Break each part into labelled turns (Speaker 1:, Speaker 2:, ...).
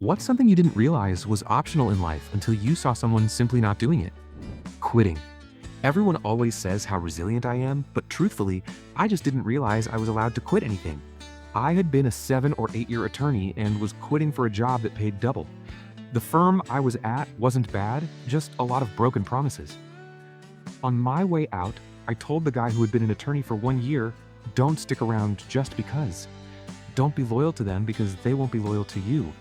Speaker 1: What's something you didn't realize was optional in life until you saw someone simply not doing it? Quitting. Everyone always says how resilient I am, but truthfully, I just didn't realize I was allowed to quit anything. I had been a 7 or 8 year attorney and was quitting for a job that paid double. The firm I was at wasn't bad, just a lot of broken promises. On my way out, I told the guy who had been an attorney for 1 year, don't stick around just because. Don't be loyal to them because they won't be loyal to you.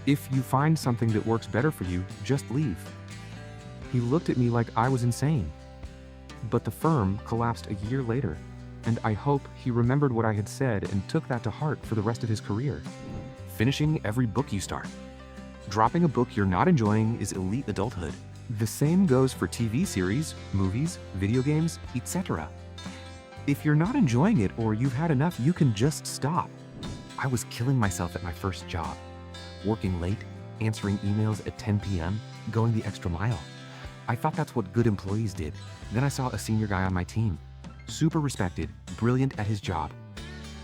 Speaker 1: If you find something that works better for you, just leave. He looked at me like I was insane. But the firm collapsed a year later, and I hope he remembered what I had said and took that to heart for the rest of his career. Finishing every book you start. Dropping a book you're not enjoying is elite adulthood. The same goes for TV series, movies, video games, etc. If you're not enjoying it or you've had enough, you can just stop. I was killing myself at my first job. Working late, answering emails at 10 p.m., going the extra mile. I thought that's what good employees did. Then I saw a senior guy on my team. Super respected, brilliant at his job.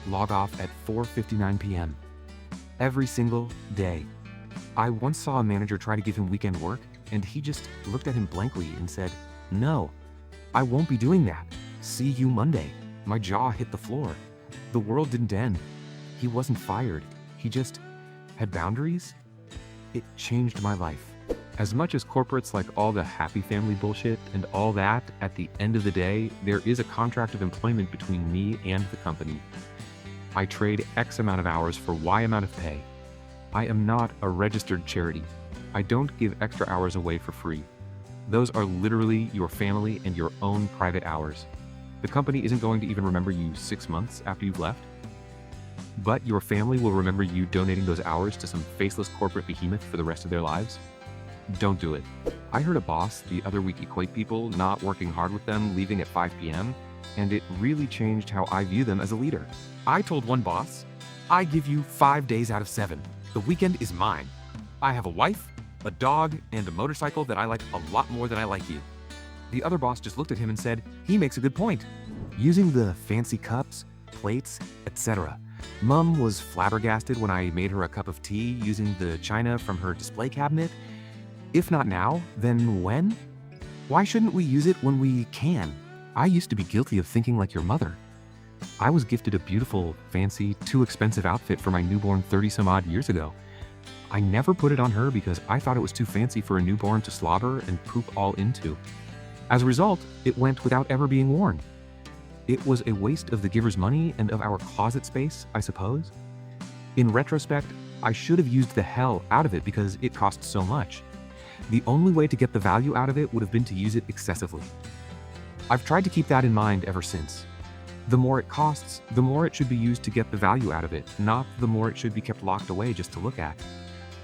Speaker 1: Log off at 4:59 p.m. Every single day. I once saw a manager try to give him weekend work, and he just looked at him blankly and said, "No, I won't be doing that. See you Monday." My jaw hit the floor. The world didn't end. He wasn't fired. He just had boundaries. It changed my life. As much as corporates like all the happy family bullshit and all that, at the end of the day, there is a contract of employment between me and the company. I trade X amount of hours for Y amount of pay. I am not a registered charity. I don't give extra hours away for free. Those are literally your family and your own private hours. The company isn't going to even remember you 6 months after you've left. But your family will remember you donating those hours to some faceless corporate behemoth for the rest of their lives. Don't do it. I heard a boss the other week equate people not working hard with them leaving at 5 p.m., and it really changed how I view them as a leader. I told one boss, "I give you 5 days out of 7. The weekend is mine. I have a wife, a dog, and a motorcycle that I like a lot more than I like you." The other boss just looked at him and said, "He makes a good point." Using the fancy cups, plates, etc. Mom was flabbergasted when I made her a cup of tea using the china from her display cabinet. If not now, then when? Why shouldn't we use it when we can? I used to be guilty of thinking like your mother. I was gifted a beautiful, fancy, too expensive outfit for my newborn 30-some-odd years ago. I never put it on her because I thought it was too fancy for a newborn to slobber and poop all into. As a result, it went without ever being worn. It was a waste of the giver's money and of our closet space, I suppose. In retrospect, I should have used the hell out of it because it cost so much. The only way to get the value out of it would have been to use it excessively. I've tried to keep that in mind ever since. The more it costs, the more it should be used to get the value out of it, not the more it should be kept locked away just to look at.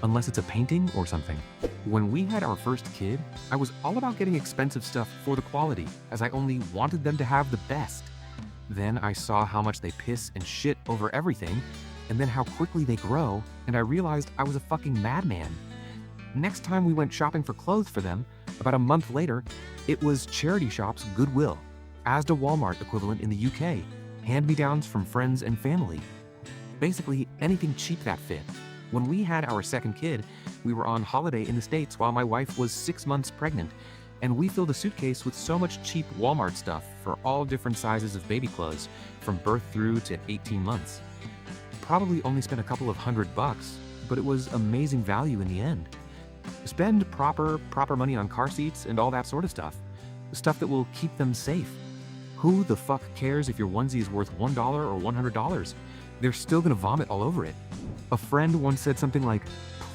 Speaker 1: Unless it's a painting or something. When we had our first kid, I was all about getting expensive stuff for the quality, as I only wanted them to have the best. Then I saw how much they piss and shit over everything, and then how quickly they grow, and I realized I was a fucking madman. Next time we went shopping for clothes for them, about a month later, it was charity shops Goodwill, Asda Walmart equivalent in the UK, hand-me-downs from friends and family. Basically, anything cheap that fit. When we had our second kid, we were on holiday in the States while my wife was 6 months pregnant, and we filled a suitcase with so much cheap Walmart stuff for all different sizes of baby clothes, from birth through to 18 months. Probably only spent a couple of $100, but it was amazing value in the end. Spend proper money on car seats and all that sort of stuff. Stuff that will keep them safe. Who the fuck cares if your onesie is worth $1 or $100? They're still gonna vomit all over it. A friend once said something like,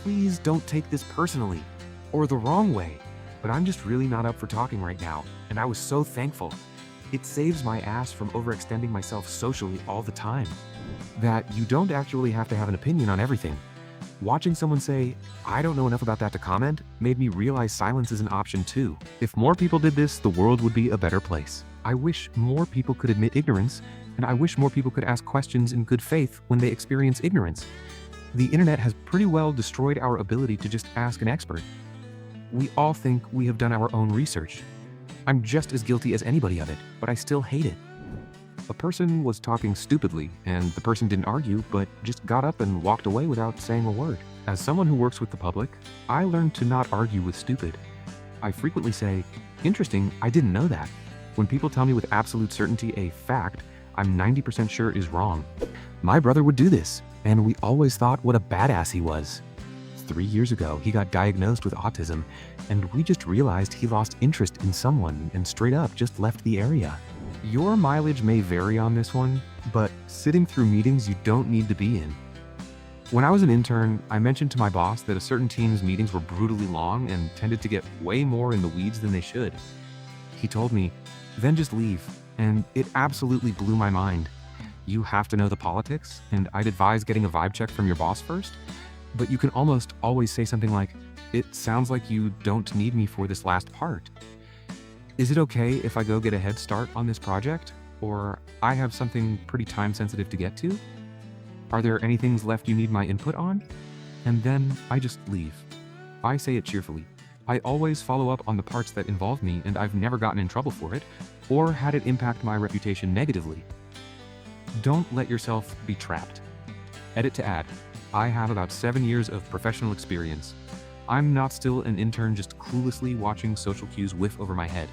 Speaker 1: "Please don't take this personally, or the wrong way, but I'm just really not up for talking right now," and I was so thankful. It saves my ass from overextending myself socially all the time. That you don't actually have to have an opinion on everything. Watching someone say, "I don't know enough about that to comment," made me realize silence is an option too. If more people did this, the world would be a better place. I wish more people could admit ignorance, and I wish more people could ask questions in good faith when they experience ignorance. The internet has pretty well destroyed our ability to just ask an expert. We all think we have done our own research. I'm just as guilty as anybody of it, but I still hate it. A person was talking stupidly, and the person didn't argue, but just got up and walked away without saying a word. As someone who works with the public, I learned to not argue with stupid. I frequently say, "Interesting, I didn't know that." When people tell me with absolute certainty a fact I'm 90% sure is wrong. My brother would do this, and we always thought what a badass he was. 3 years ago, he got diagnosed with autism, and we just realized he lost interest in someone and straight up just left the area. Your mileage may vary on this one, but sitting through meetings you don't need to be in. When I was an intern, I mentioned to my boss that a certain team's meetings were brutally long and tended to get way more in the weeds than they should. He told me, "Then just leave," and it absolutely blew my mind. You have to know the politics, and I'd advise getting a vibe check from your boss first, but you can almost always say something like, "It sounds like you don't need me for this last part. Is it okay if I go get a head start on this project? Or I have something pretty time sensitive to get to? Are there any things left you need my input on?" And then I just leave. I say it cheerfully. I always follow up on the parts that involve me, and I've never gotten in trouble for it, or had it impact my reputation negatively. Don't let yourself be trapped. Edit to add, I have about 7 years of professional experience. I'm not still an intern just cluelessly watching social cues whiff over my head.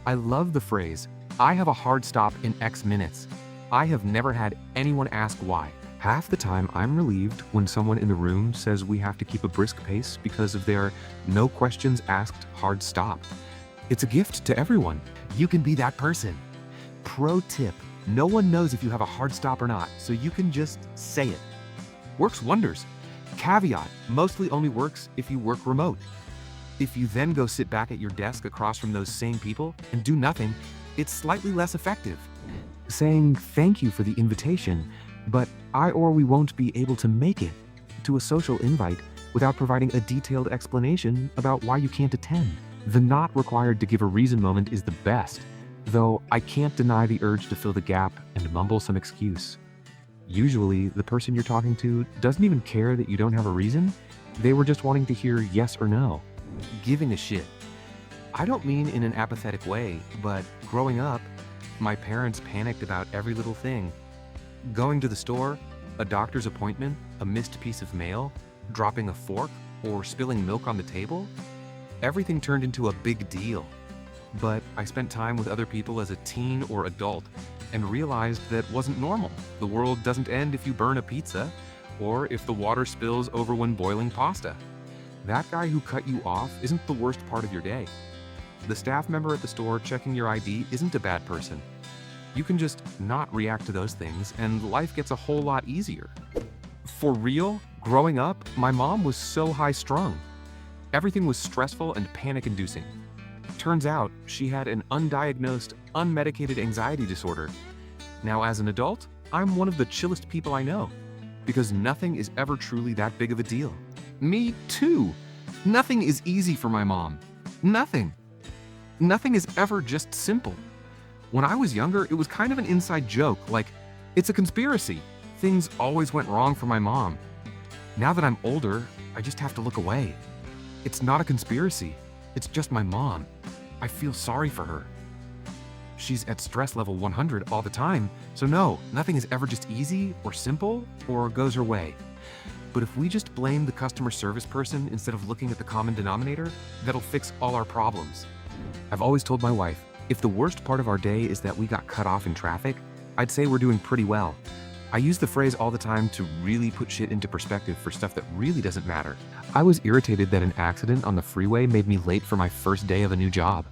Speaker 1: I love the phrase, "I have a hard stop in X minutes." I have never had anyone ask why. Half the time I'm relieved when someone in the room says we have to keep a brisk pace because of their no questions asked hard stop. It's a gift to everyone. You can be that person. Pro tip, no one knows if you have a hard stop or not, so you can just say it. Works wonders. Caveat, mostly only works if you work remote. If you then go sit back at your desk across from those same people and do nothing, it's slightly less effective. Saying thank you for the invitation, but we won't be able to make it to a social invite without providing a detailed explanation about why you can't attend. The not required to give a reason moment is the best, though I can't deny the urge to fill the gap and mumble some excuse. Usually, the person you're talking to doesn't even care that you don't have a reason. They were just wanting to hear yes or no. Giving a shit. I don't mean in an apathetic way, but growing up, my parents panicked about every little thing. Going to the store, a doctor's appointment, a missed piece of mail, dropping a fork, or spilling milk on the table. Everything turned into a big deal. But I spent time with other people as a teen or adult and realized that wasn't normal. The world doesn't end if you burn a pizza, or if the water spills over when boiling pasta. That guy who cut you off isn't the worst part of your day. The staff member at the store checking your ID isn't a bad person. You can just not react to those things, and life gets a whole lot easier. For real, growing up, my mom was so high-strung. Everything was stressful and panic-inducing. Turns out, she had an undiagnosed, unmedicated anxiety disorder. Now, as an adult, I'm one of the chillest people I know, because nothing is ever truly that big of a deal. Me too. Nothing is easy for my mom. Nothing. Nothing is ever just simple. When I was younger, it was kind of an inside joke, like, it's a conspiracy. Things always went wrong for my mom. Now that I'm older, I just have to look away. It's not a conspiracy. It's just my mom. I feel sorry for her. She's at stress level 100 all the time, so no, nothing is ever just easy or simple or goes her way. But if we just blame the customer service person instead of looking at the common denominator, that'll fix all our problems. I've always told my wife, if the worst part of our day is that we got cut off in traffic, I'd say we're doing pretty well. I use the phrase all the time to really put shit into perspective for stuff that really doesn't matter. I was irritated that an accident on the freeway made me late for my first day of a new job.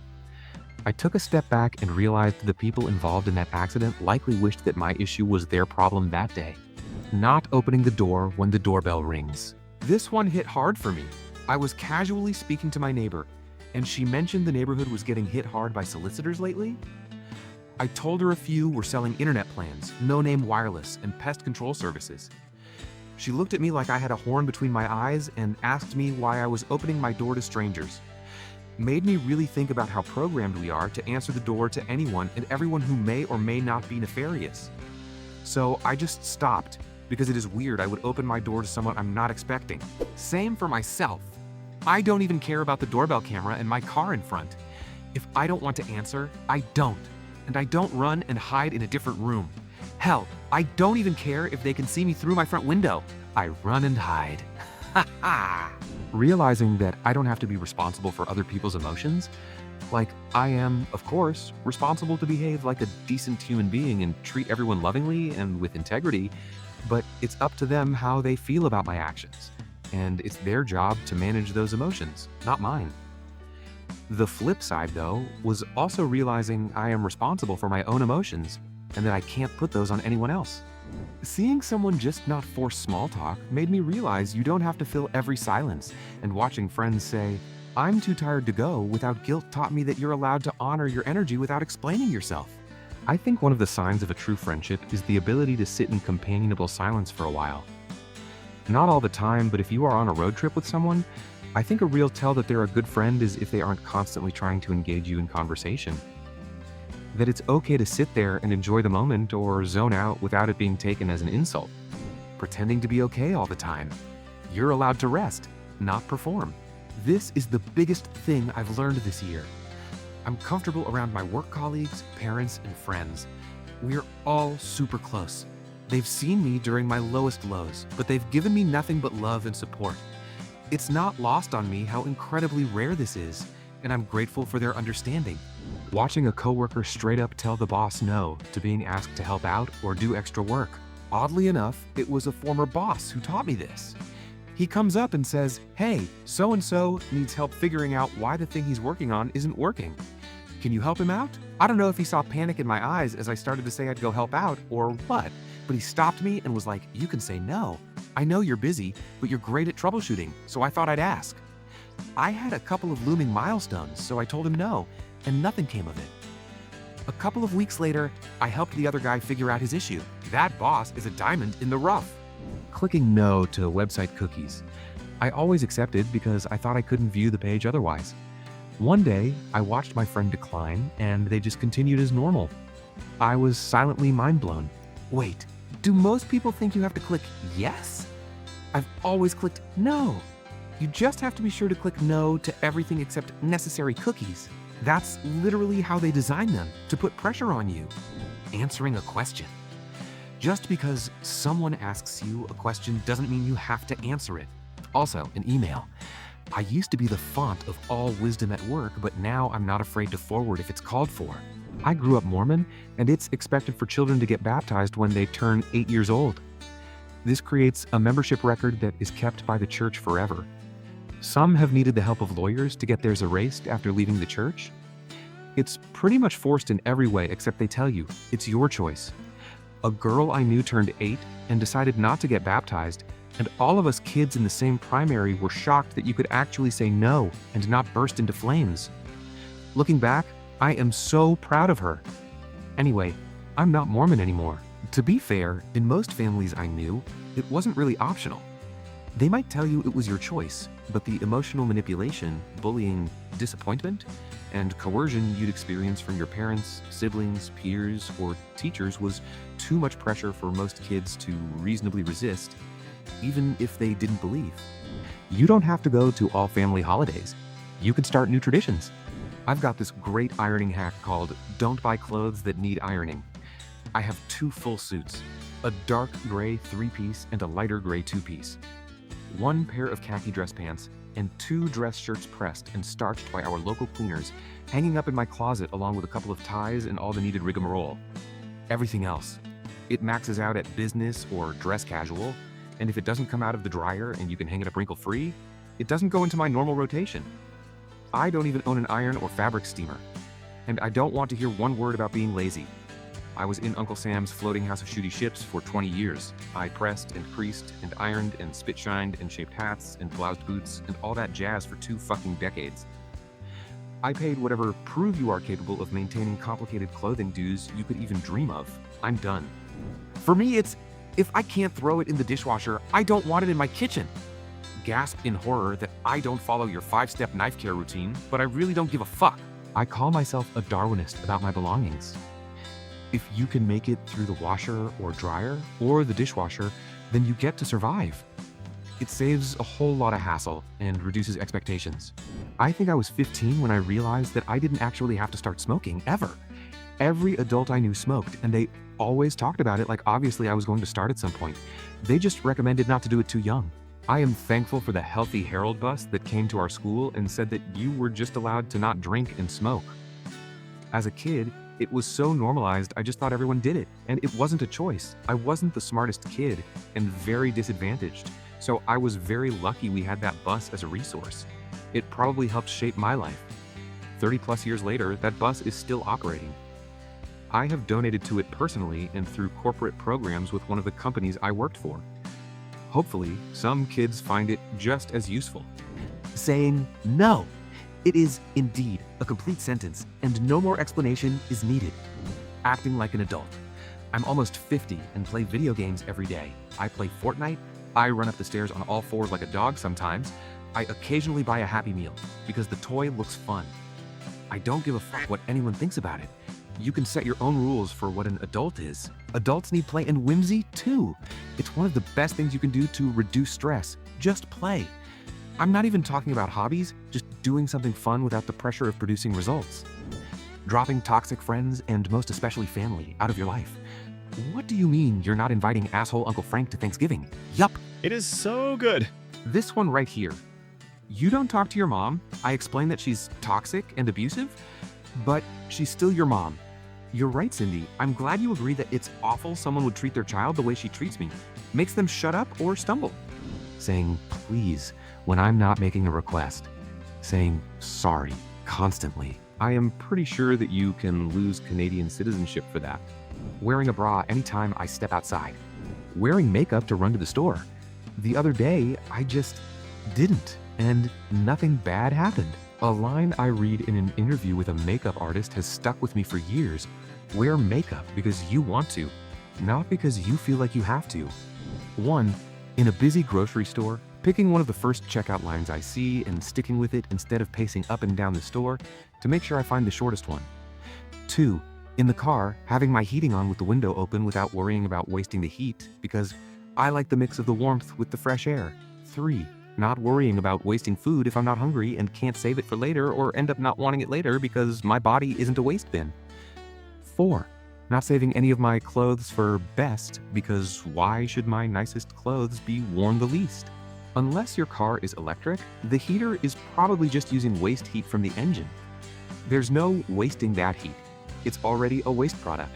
Speaker 1: I took a step back and realized the people involved in that accident likely wished that my issue was their problem that day. Not opening the door when the doorbell rings. This one hit hard for me. I was casually speaking to my neighbor, and she mentioned the neighborhood was getting hit hard by solicitors lately. I told her a few were selling internet plans, no-name wireless, and pest control services. She looked at me like I had a horn between my eyes and asked me why I was opening my door to strangers. Made me really think about how programmed we are to answer the door to anyone and everyone who may or may not be nefarious. So I just stopped, because it is weird I would open my door to someone I'm not expecting. Same for myself. I don't even care about the doorbell camera and my car in front. If I don't want to answer, I don't. And I don't run and hide in a different room. Hell, I don't even care if they can see me through my front window. I run and hide. Ha ha! Realizing that I don't have to be responsible for other people's emotions, like I am, of course, responsible to behave like a decent human being and treat everyone lovingly and with integrity, but it's up to them how they feel about my actions. And it's their job to manage those emotions, not mine. The flip side, though, was also realizing I am responsible for my own emotions and that I can't put those on anyone else. Seeing someone just not force small talk made me realize you don't have to fill every silence, and watching friends say, "I'm too tired to go" without guilt taught me that you're allowed to honor your energy without explaining yourself. I think one of the signs of a true friendship is the ability to sit in companionable silence for a while. Not all the time, but if you are on a road trip with someone, I think a real tell that they're a good friend is if they aren't constantly trying to engage you in conversation. That it's okay to sit there and enjoy the moment or zone out without it being taken as an insult. Pretending to be okay all the time. You're allowed to rest, not perform. This is the biggest thing I've learned this year. I'm comfortable around my work colleagues, parents, and friends. We're all super close. They've seen me during my lowest lows, but they've given me nothing but love and support. It's not lost on me how incredibly rare this is, and I'm grateful for their understanding. Watching a coworker straight up tell the boss no to being asked to help out or do extra work. Oddly enough, it was a former boss who taught me this. He comes up and says, "Hey, so-and-so needs help figuring out why the thing he's working on isn't working. Can you help him out?" I don't know if he saw panic in my eyes as I started to say I'd go help out or what, but he stopped me and was like, "You can say no. I know you're busy, but you're great at troubleshooting, so I thought I'd ask." I had a couple of looming milestones, so I told him no, and nothing came of it. A couple of weeks later, I helped the other guy figure out his issue. That boss is a diamond in the rough. Clicking no to website cookies. I always accepted because I thought I couldn't view the page otherwise. One day, I watched my friend decline, and they just continued as normal. I was silently mind blown. Wait, do most people think you have to click yes? I've always clicked no. You just have to be sure to click no to everything except necessary cookies. That's literally how they design them, to put pressure on you. Answering a question. Just because someone asks you a question doesn't mean you have to answer it. Also, an email. I used to be the font of all wisdom at work, but now I'm not afraid to forward if it's called for. I grew up Mormon, and it's expected for children to get baptized when they turn 8 years old. This creates a membership record that is kept by the church forever. Some have needed the help of lawyers to get theirs erased after leaving the church. It's pretty much forced in every way except they tell you, it's your choice. A girl I knew turned 8 and decided not to get baptized, and all of us kids in the same primary were shocked that you could actually say no and not burst into flames. Looking back, I am so proud of her. Anyway, I'm not Mormon anymore. To be fair, in most families I knew, it wasn't really optional. They might tell you it was your choice, but the emotional manipulation, bullying, disappointment, and coercion you'd experience from your parents, siblings, peers, or teachers was too much pressure for most kids to reasonably resist, even if they didn't believe. You don't have to go to all family holidays. You can start new traditions. I've got this great ironing hack called "Don't Buy Clothes That Need Ironing." I have 2 full suits, a dark gray 3-piece and a lighter gray 2-piece. 1 pair of khaki dress pants, and 2 dress shirts pressed and starched by our local cleaners, hanging up in my closet along with a couple of ties and all the needed rigmarole. Everything else. It maxes out at business or dress casual, and if it doesn't come out of the dryer and you can hang it up wrinkle-free, it doesn't go into my normal rotation. I don't even own an iron or fabric steamer, and I don't want to hear one word about being lazy. I was in Uncle Sam's floating house of shooty ships for 20 years. I pressed and creased and ironed and spit-shined and shaped hats and bloused boots and all that jazz for 2 fucking decades. I paid whatever prove you are capable of maintaining complicated clothing dues you could even dream of. I'm done. For me, it's, if I can't throw it in the dishwasher, I don't want it in my kitchen. Gasp in horror that I don't follow your 5-step knife care routine, but I really don't give a fuck. I call myself a Darwinist about my belongings. If you can make it through the washer or dryer or the dishwasher, then you get to survive. It saves a whole lot of hassle and reduces expectations. I think I was 15 when I realized that I didn't actually have to start smoking, ever. Every adult I knew smoked, and they always talked about it like obviously I was going to start at some point. They just recommended not to do it too young. I am thankful for the Healthy Herald bus that came to our school and said that you were just allowed to not drink and smoke. As a kid, it was so normalized I just thought everyone did it, and it wasn't a choice. I wasn't the smartest kid and very disadvantaged, so I was very lucky we had that bus as a resource. It probably helped shape my life. 30 plus years later, that bus is still operating. I have donated to it personally and through corporate programs with one of the companies I worked for. Hopefully, some kids find it just as useful.
Speaker 2: Saying no. It is indeed a complete sentence, and no more explanation is needed.
Speaker 1: Acting like an adult. I'm almost 50 and play video games every day. I play Fortnite. I run up the stairs on all fours like a dog sometimes. I occasionally buy a Happy Meal because the toy looks fun. I don't give a fuck what anyone thinks about it. You can set your own rules for what an adult is. Adults need play and whimsy too. It's one of the best things you can do to reduce stress. Just play. I'm not even talking about hobbies, just doing something fun without the pressure of producing results. Dropping toxic friends, and most especially family, out of your life. What do you mean you're not inviting asshole Uncle Frank to Thanksgiving? Yup.
Speaker 3: It is so good.
Speaker 1: This one right here. You don't talk to your mom. I explain that she's toxic and abusive, but she's still your mom. You're right, Cindy. I'm glad you agree that it's awful someone would treat their child the way she treats me. Makes them shut up or stumble. Saying please when I'm not making a request. Saying sorry constantly. I am pretty sure that you can lose Canadian citizenship for that. Wearing a bra anytime I step outside. Wearing makeup to run to the store. The other day, I just didn't, and nothing bad happened. A line I read in an interview with a makeup artist has stuck with me for years. Wear makeup because you want to, not because you feel like you have to. 1. In a busy grocery store, picking one of the first checkout lines I see and sticking with it instead of pacing up and down the store to make sure I find the shortest one. 2. In the car, having my heating on with the window open without worrying about wasting the heat because I like the mix of the warmth with the fresh air. 3. Not worrying about wasting food if I'm not hungry and can't save it for later or end up not wanting it later because my body isn't a waste bin. 4. Not saving any of my clothes for best because why should my nicest clothes be worn the least? Unless your car is electric, the heater is probably just using waste heat from the engine. There's no wasting that heat. It's already a waste product.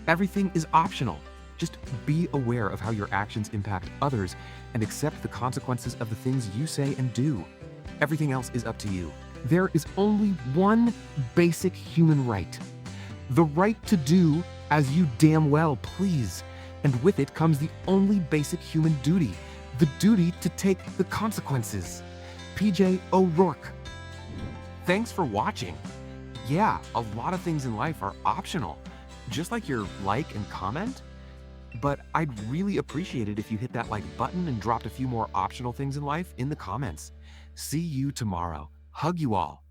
Speaker 1: Everything is optional. Just be aware of how your actions impact others and accept the consequences of the things you say and do. Everything else is up to you. There is only one basic human right. The right to do as you damn well please. And with it comes the only basic human duty. The duty to take the consequences. PJ O'Rourke. Thanks for watching. Yeah, a lot of things in life are optional, just like your like and comment. But I'd really appreciate it if you hit that like button and dropped a few more optional things in life in the comments. See you tomorrow. Hug you all.